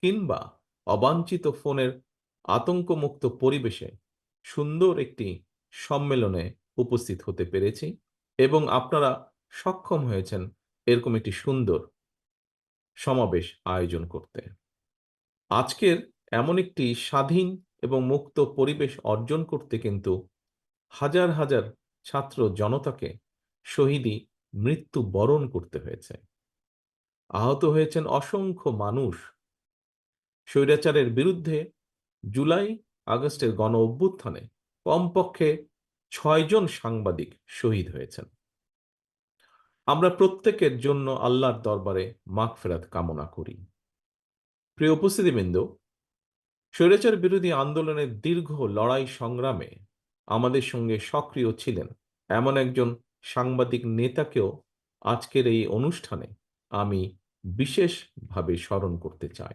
কিংবা অবাঞ্ছিত ফোনের আতঙ্কমুক্ত পরিবেশে সুন্দর একটি সম্মেলনে উপস্থিত হতে পেরেছি এবং আপনারা সক্ষম হয়েছেন এরকম একটি সুন্দর সমাবেশ আয়োজন করতে। আজকের এমন একটি স্বাধীন এবং মুক্ত পরিবেশ অর্জন করতে কিন্তু হাজার হাজার ছাত্র জনতাকে শহীদি মৃত্যু বরণ করতে হয়েছে। আহত হয়েছেন অসংখ্য মানুষ। স্বৈরাচারের বিরুদ্ধে জুলাই আগস্টের গণ অভ্যুত্থানে কমপক্ষে ৬ জন সাংবাদিক শহীদ হয়েছেন। আমরা প্রত্যেকের জন্য আল্লাহর দরবারে মাগফিরাত কামনা করি। প্রিয় উপস্থিতিবৃন্দ, স্বৈরাচার বিরোধী আন্দোলনের দীর্ঘ লড়াই সংগ্রামে আমাদের সঙ্গে সক্রিয় ছিলেন এমন একজন সাংবাদিক নেতাকেও আজকের এই অনুষ্ঠানে আমি বিশেষভাবে স্মরণ করতে চাই।